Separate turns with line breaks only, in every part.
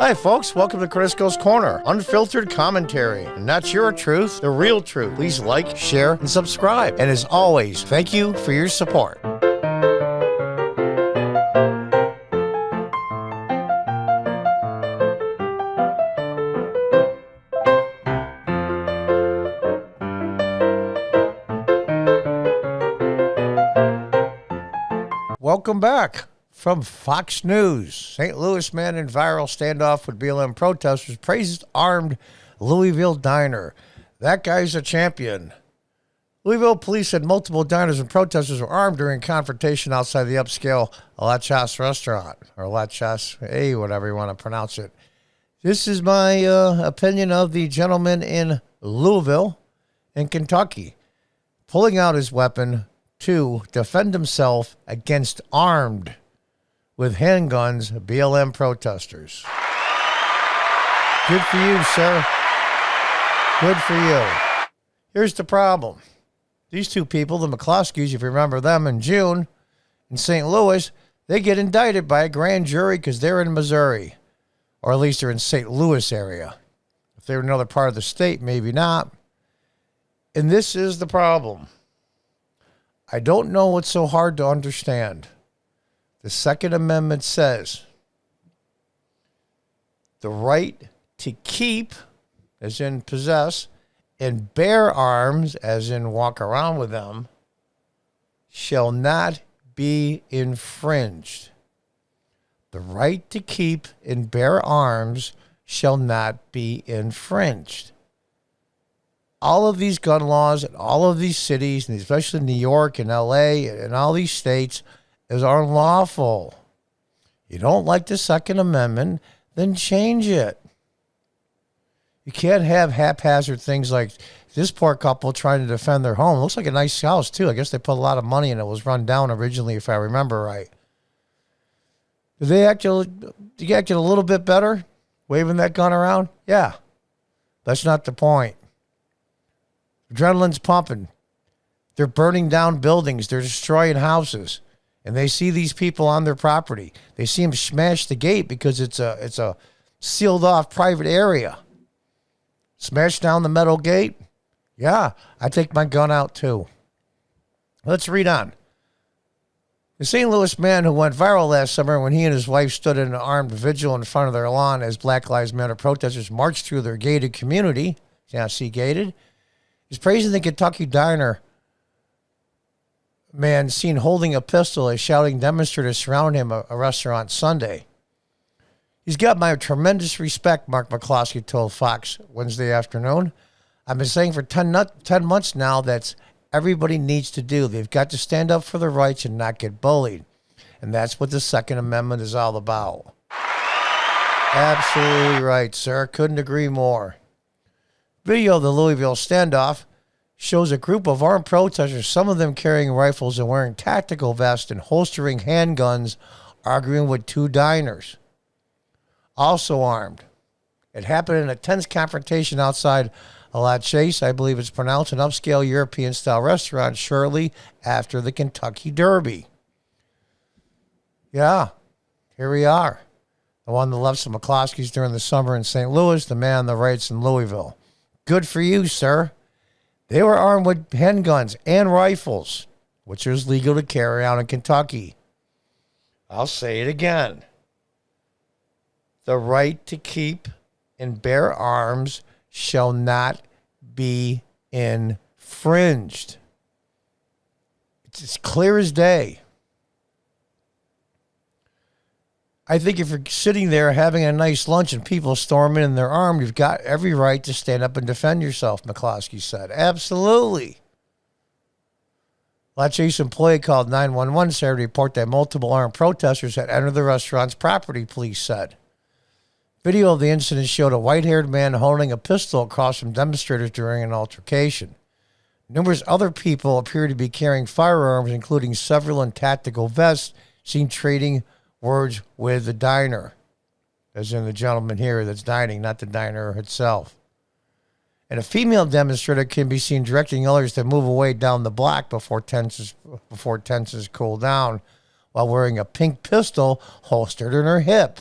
Hi folks, welcome to Crisco's Corner. Unfiltered commentary. And not your truth, the real truth. Please like, share, and subscribe. And as always, thank you for your support. Welcome back. From Fox News, St. Louis man in viral standoff with BLM protesters praises armed Louisville diner. That guy's a champion. Louisville police said multiple diners and protesters were armed during a confrontation outside the upscale La Chasse restaurant, or La Chasse, whatever you want to pronounce it. This is my opinion of the gentleman in Louisville in Kentucky, pulling out his weapon to defend himself against armed with handguns, BLM protesters. Good for you, sir. Good for you. Here's the problem. These two people, the McCloskeys, if you remember them in June, in St. Louis, they get indicted by a grand jury because they're in Missouri. Or at least they're in St. Louis area. If they're in another part of the state, maybe not. And this is the problem. I don't know what's so hard to understand. The Second Amendment says the right to keep, as in possess, and bear arms, as in walk around with them, shall not be infringed. The right to keep and bear arms shall not be infringed. All of these gun laws in all of these cities, and especially New York and LA and all these states, is unlawful. You don't like the Second Amendment, then change it. You can't have haphazard things like this poor couple trying to defend their home. It looks like a nice house, too. I guess they put a lot of money in it. It was run down originally, if I remember right. Did they act a little bit better, waving that gun around? Yeah. That's not the point. Adrenaline's pumping. They're burning down buildings. They're destroying houses. And they see these people on their property. They see them smash the gate because it's a sealed off private area. Smash down the metal gate. Yeah, I take my gun out too. Let's read on. The St. Louis man who went viral last summer when he and his wife stood in an armed vigil in front of their lawn as Black Lives Matter protesters marched through their gated community. Yeah, see gated. He's praising the Kentucky diner man seen holding a pistol as shouting demonstrators surrounded him a restaurant Sunday. He's got my tremendous respect, Mark McCloskey told Fox Wednesday afternoon. I've been saying for 10 months now that everybody needs to do. They've got to stand up for their rights and not get bullied. And that's what the Second Amendment is all about. Absolutely right, sir. Couldn't agree more. Video of the Louisville standoff shows a group of armed protesters, some of them carrying rifles and wearing tactical vests and holstering handguns, arguing with two diners, also armed. It happened in a tense confrontation outside La Chasse, I believe it's pronounced, an upscale European-style restaurant shortly after the Kentucky Derby. Yeah, here we are. The one on the left's the McCloskeys during the summer in St. Louis, the man on the right's in Louisville. Good for you, sir. They were armed with handguns and rifles, which is legal to carry out in Kentucky. I'll say it again. The right to keep and bear arms shall not be infringed. It's as clear as day. I think if you're sitting there having a nice lunch and people storm in and they're armed, you've got every right to stand up and defend yourself, McCloskey said. Absolutely. La Chasse employee called 911 Saturday to report that multiple armed protesters had entered the restaurant's property, police said. Video of the incident showed a white-haired man holding a pistol across from demonstrators during an altercation. Numerous other people appear to be carrying firearms, including several in tactical vests, seen trading words with the diner, as in the gentleman here that's dining, not the diner itself. And a female demonstrator can be seen directing others to move away down the block before tensions cool down, while wearing a pink pistol holstered in her hip.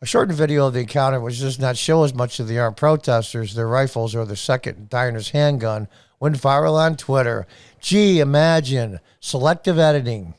A shortened video of the encounter, which does not show as much of the armed protesters, their rifles, or the second diner's handgun, went viral on Twitter. Gee, imagine selective editing.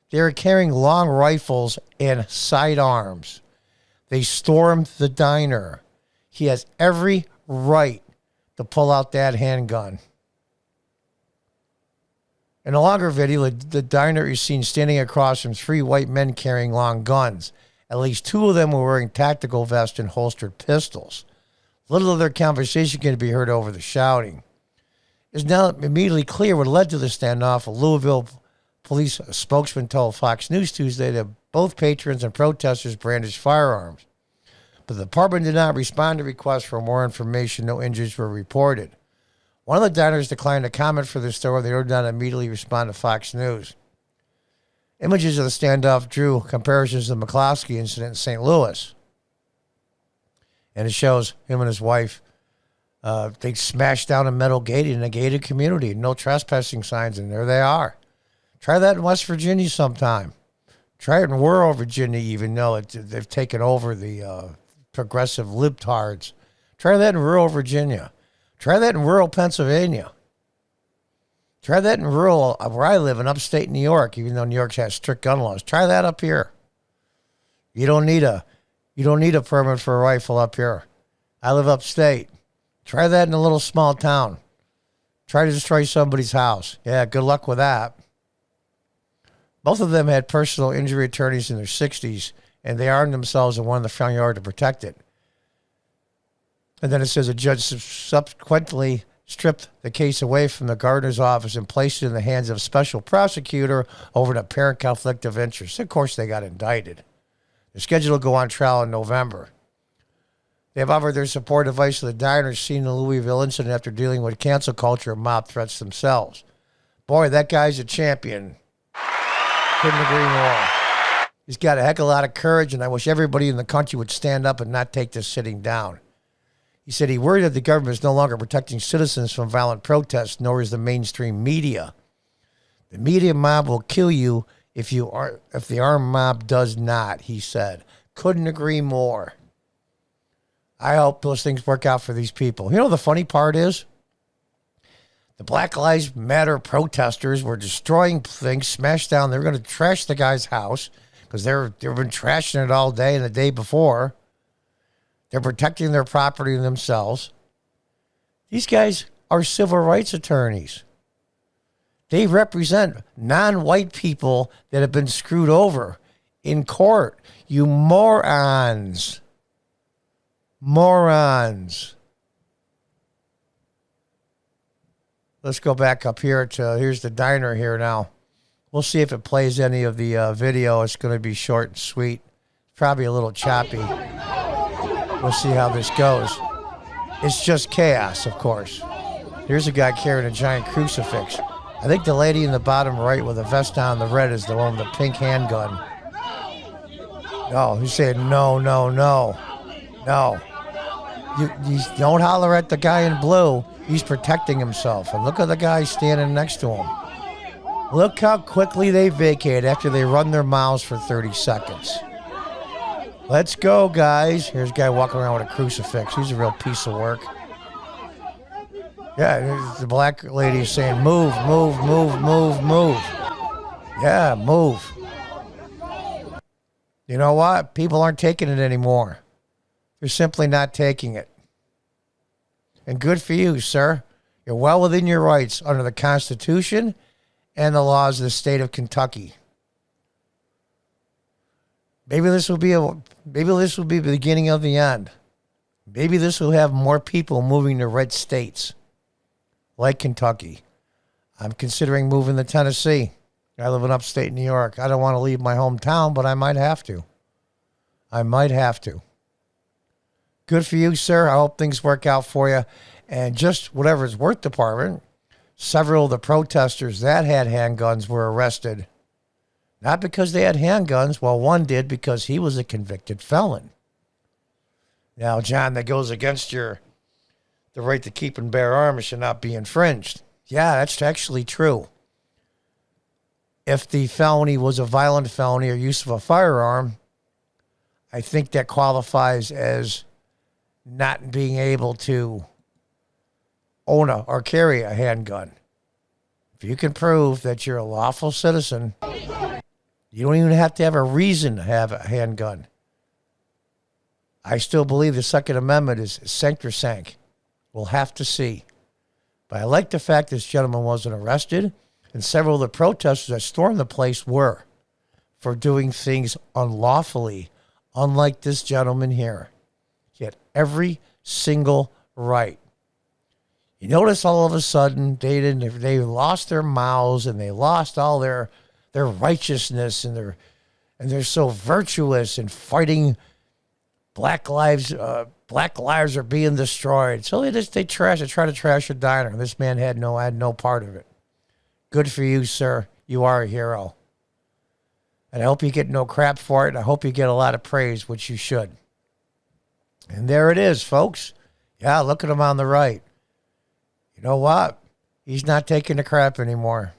They were carrying long rifles and sidearms. They stormed the diner. He has every right to pull out that handgun. In a longer video, the diner is seen standing across from three white men carrying long guns. At least two of them were wearing tactical vests and holstered pistols. Little of their conversation can be heard over the shouting. It's now immediately clear what led to the standoff. A Louisville police spokesman told Fox News Tuesday that both patrons and protesters brandished firearms. But the department did not respond to requests for more information. No injuries were reported. One of the diners declined to comment for the story. They did not immediately respond to Fox News. Images of the standoff drew comparisons to the McCloskey incident in St. Louis. And it shows him and his wife. They smashed down a metal gate in a gated community. No trespassing signs, and there they are. Try that in West Virginia sometime. Try it in rural Virginia, even though they've taken over the progressive libtards. Try that in rural Virginia. Try that in rural Pennsylvania. Try that in rural, where I live in upstate New York, even though New York has strict gun laws. Try that up here. You don't need a permit for a rifle up here. I live upstate. Try that in a little small town. Try to destroy somebody's house. Yeah, good luck with that. Both of them had personal injury attorneys in their 60s, and they armed themselves and went in the front yard to protect it. And then it says a judge subsequently stripped the case away from the Gardner's office and placed it in the hands of a special prosecutor over an apparent conflict of interest. Of course, they got indicted. They're scheduled to go on trial in November. They have offered their support advice to the diners seen in the Louisville incident after dealing with cancel culture and mob threats themselves. Boy, that guy's a champion. Couldn't agree more. He's got a heck of a lot of courage, and I wish everybody in the country would stand up and not take this sitting down. He said he worried that the government is no longer protecting citizens from violent protests, nor is the mainstream media. The media mob will kill you if the armed mob does not, he said. Couldn't agree more. I hope those things work out for these people. You know, the funny part is the Black Lives Matter protesters were destroying things, smashed down. They were going to trash the guy's house because they've been trashing it all day and the day before. They're protecting their property and themselves. These guys are civil rights attorneys. They represent non-white people that have been screwed over in court. You morons. Morons. Let's go back up here here's the diner here now. We'll see if it plays any of the video. It's going to be short and sweet. Probably a little choppy. We'll see how this goes. It's just chaos, of course. Here's a guy carrying a giant crucifix. I think the lady in the bottom right with the vest on, the red, is the one with the pink handgun. No, he's saying no, no, no, no. You don't holler at the guy in blue. He's protecting himself. And look at the guy standing next to him. Look how quickly they vacate after they run their mouths for 30 seconds. Let's go, guys. Here's a guy walking around with a crucifix. He's a real piece of work. Yeah, the black lady is saying, move, move, move, move, move. Yeah, move. You know what? People aren't taking it anymore. They're simply not taking it. And good for you, sir. You're well within your rights under the Constitution and the laws of the state of Kentucky. Maybe this will be the beginning of the end. Maybe this will have more people moving to red states like Kentucky. I'm considering moving to Tennessee. I live in upstate New York. I don't want to leave my hometown, but I might have to. I might have to. Good for you, sir. I hope things work out for you. And just whatever it's worth, department, several of the protesters that had handguns were arrested. Not because they had handguns. Well, one did because he was a convicted felon. Now, John, that goes against the right to keep and bear arms should not be infringed. Yeah, that's actually true. If the felony was a violent felony or use of a firearm, I think that qualifies as not being able to own or carry a handgun. If you can prove that you're a lawful citizen, you don't even have to have a reason to have a handgun. I still believe the Second Amendment is sacrosanct. We'll have to see. But I like the fact this gentleman wasn't arrested, and several of the protesters that stormed the place were, for doing things unlawfully, unlike this gentleman here. He had every single right. You notice all of a sudden they lost their mouths and they lost all their righteousness, and they're so virtuous and fighting black lives are being destroyed. So they try to trash a diner. This man had no part of it. Good for you, sir. You are a hero. And I hope you get no crap for it. And I hope you get a lot of praise, which you should. And there it is, folks. Yeah, look at him on the right. You know what? He's not taking the crap anymore.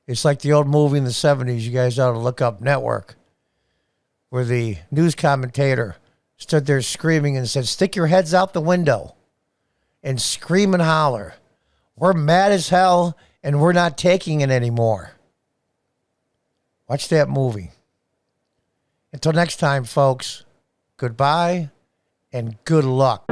It's like the old movie in the 70s. You guys ought to look up Network, where the news commentator stood there screaming and said, stick your heads out the window and scream and holler. We're mad as hell and we're not taking it anymore. Watch that movie. Until next time, folks, goodbye and good luck.